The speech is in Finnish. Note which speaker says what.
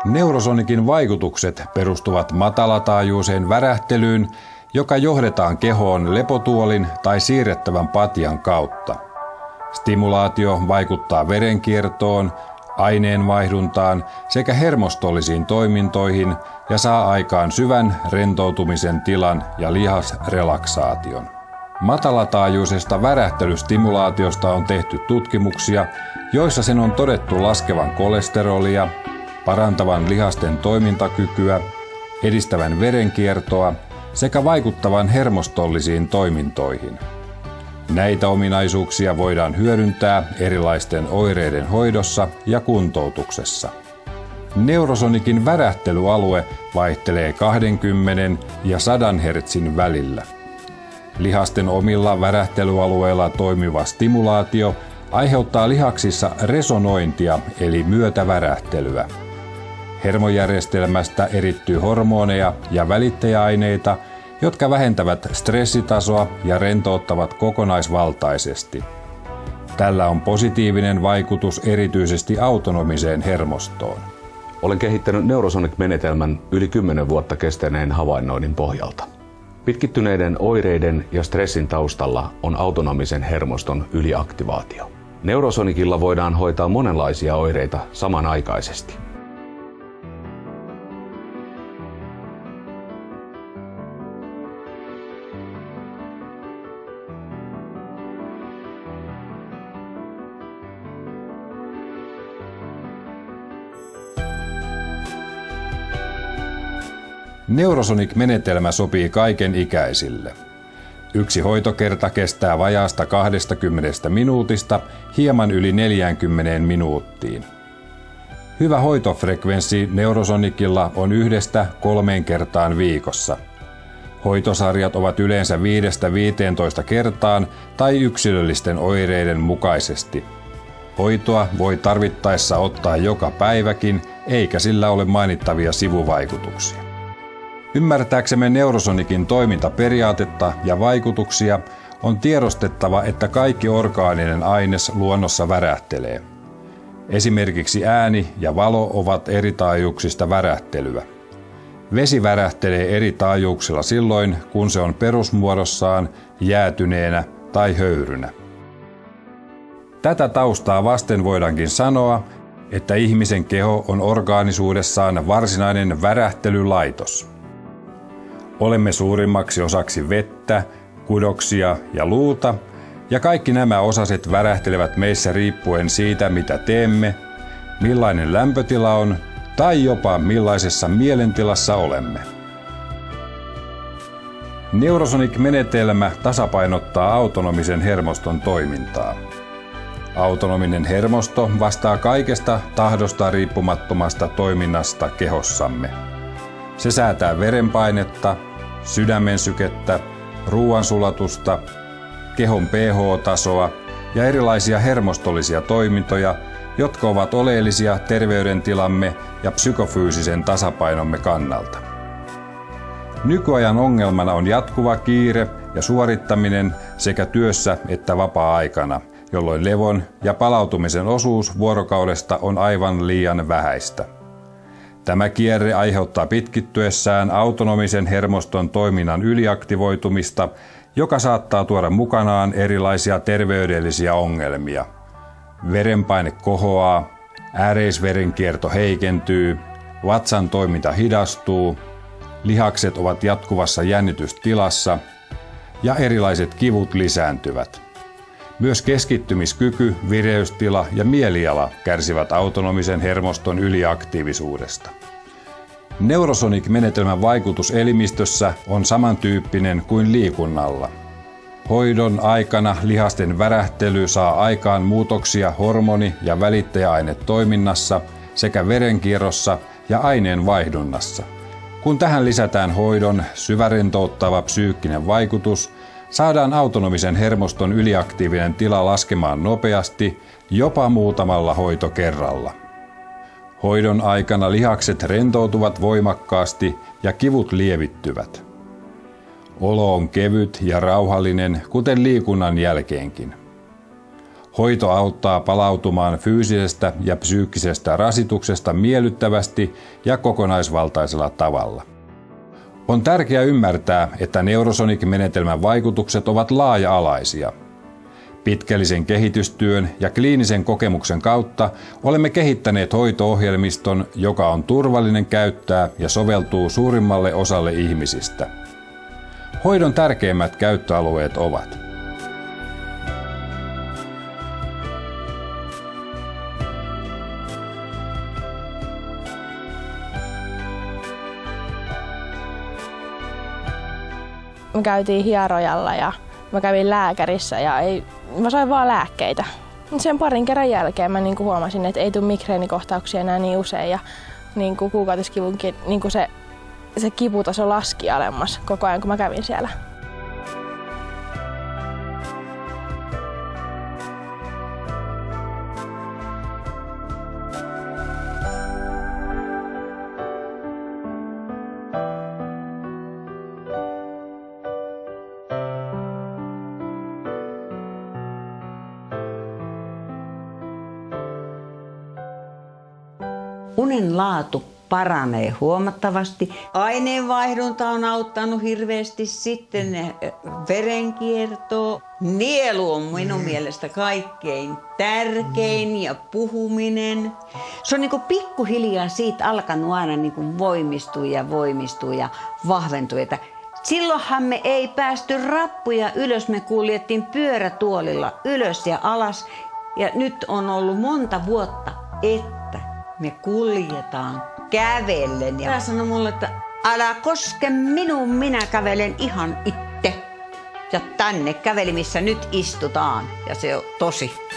Speaker 1: Neurosonikin vaikutukset perustuvat matalataajuiseen värähtelyyn, joka johdetaan kehoon lepotuolin tai siirrettävän patjan kautta. Stimulaatio vaikuttaa verenkiertoon, aineenvaihduntaan sekä hermostollisiin toimintoihin ja saa aikaan syvän rentoutumisen tilan ja lihasrelaksaation. Matalataajuisesta värähtelystimulaatiosta on tehty tutkimuksia, joissa sen on todettu laskevan kolesterolia, parantavan lihasten toimintakykyä, edistävän verenkiertoa sekä vaikuttavan hermostollisiin toimintoihin. Näitä ominaisuuksia voidaan hyödyntää erilaisten oireiden hoidossa ja kuntoutuksessa. Neurosonikin värähtelyalue vaihtelee 20 ja 100 Hz välillä. Lihasten omilla värähtelyalueilla toimiva stimulaatio aiheuttaa lihaksissa resonointia eli myötävärähtelyä. Hermojärjestelmästä erittyy hormoneja ja välittäjäaineita, jotka vähentävät stressitasoa ja rentouttavat kokonaisvaltaisesti. Tällä on positiivinen vaikutus erityisesti autonomiseen hermostoon.
Speaker 2: Olen kehittänyt Neurosonic-menetelmän yli 10 vuotta kestäneen havainnoinnin pohjalta. Pitkittyneiden oireiden ja stressin taustalla on autonomisen hermoston yliaktivaatio. Neurosonicilla voidaan hoitaa monenlaisia oireita samanaikaisesti.
Speaker 1: Neurosonic-menetelmä sopii kaiken ikäisille. Yksi hoitokerta kestää vajaasta 20 minuutista hieman yli 40 minuuttiin. Hyvä hoitofrekvenssi Neurosonicilla on 1–3 kertaan viikossa. Hoitosarjat ovat yleensä 5–15 kertaan tai yksilöllisten oireiden mukaisesti. Hoitoa voi tarvittaessa ottaa joka päiväkin, eikä sillä ole mainittavia sivuvaikutuksia. Ymmärtääksemme Neurosonikin toimintaperiaatetta ja vaikutuksia on tiedostettava, että kaikki orgaaninen aines luonnossa värähtelee. Esimerkiksi ääni ja valo ovat eri taajuuksista värähtelyä. Vesi värähtelee eri taajuuksilla silloin, kun se on perusmuodossaan, jäätyneenä tai höyrynä. Tätä taustaa vasten voidaankin sanoa, että ihmisen keho on orgaanisuudessaan varsinainen värähtelylaitos. Olemme suurimmaksi osaksi vettä, kudoksia ja luuta, ja kaikki nämä osaset värähtelevät meissä riippuen siitä, mitä teemme, millainen lämpötila on tai jopa millaisessa mielentilassa olemme. Neurosonic-menetelmä tasapainottaa autonomisen hermoston toimintaa. Autonominen hermosto vastaa kaikesta tahdosta riippumattomasta toiminnasta kehossamme. Se säätää verenpainetta, sydämen sykettä, ruoansulatusta, kehon pH-tasoa ja erilaisia hermostollisia toimintoja, jotka ovat oleellisia terveydentilamme ja psykofyysisen tasapainomme kannalta. Nykyajan ongelmana on jatkuva kiire ja suorittaminen sekä työssä että vapaa-aikana, jolloin levon ja palautumisen osuus vuorokaudesta on aivan liian vähäistä. Tämä kierre aiheuttaa pitkittyessään autonomisen hermoston toiminnan yliaktivoitumista, joka saattaa tuoda mukanaan erilaisia terveydellisiä ongelmia. Verenpaine kohoaa, ääreisverenkierto heikentyy, vatsan toiminta hidastuu, lihakset ovat jatkuvassa jännitystilassa ja erilaiset kivut lisääntyvät. Myös keskittymiskyky, vireystila ja mieliala kärsivät autonomisen hermoston yliaktiivisuudesta. Neurosonic-menetelmän vaikutus elimistössä on samantyyppinen kuin liikunnalla. Hoidon aikana lihasten värähtely saa aikaan muutoksia hormoni- ja välittäjäainetoiminnassa sekä verenkierrossa ja aineenvaihdunnassa. Kun tähän lisätään hoidon syvärentouttava psyykkinen vaikutus, saadaan autonomisen hermoston yliaktiivinen tila laskemaan nopeasti, jopa muutamalla hoitokerralla. Hoidon aikana lihakset rentoutuvat voimakkaasti ja kivut lievittyvät. Olo on kevyt ja rauhallinen, kuten liikunnan jälkeenkin. Hoito auttaa palautumaan fyysisestä ja psyykkisestä rasituksesta miellyttävästi ja kokonaisvaltaisella tavalla. On tärkeää ymmärtää, että Neurosonic-menetelmän vaikutukset ovat laaja-alaisia. Pitkällisen kehitystyön ja kliinisen kokemuksen kautta olemme kehittäneet hoito-ohjelmiston, joka on turvallinen käyttää ja soveltuu suurimmalle osalle ihmisistä. Hoidon tärkeimmät käyttöalueet ovat:
Speaker 3: me käytiin hierojalla ja mä kävin lääkärissä ja mä sain vaan lääkkeitä. Sen parin kerran jälkeen mä huomasin, että ei tule migreenikohtauksia enää niin usein ja kuukautiskivunkin se kiputaso laski alemmas koko ajan, kun mä kävin siellä.
Speaker 4: Unen laatu paranee huomattavasti. Aineenvaihdunta on auttanut hirveästi, sitten verenkierto. Nielu on minun mielestä kaikkein tärkein ja puhuminen. Se on pikkuhiljaa siitä alkanut aina voimistua ja vahventua. Silloinhan me ei päästy rappuja ylös, me kuljettiin pyörätuolilla ylös ja alas. Ja nyt on ollut monta vuotta, että me kuljetaan kävellen. Ja hän sanoi mulle, että älä koske minuun, minä kävelen ihan itse. Ja tänne käveli, missä nyt istutaan. Ja se on tosi.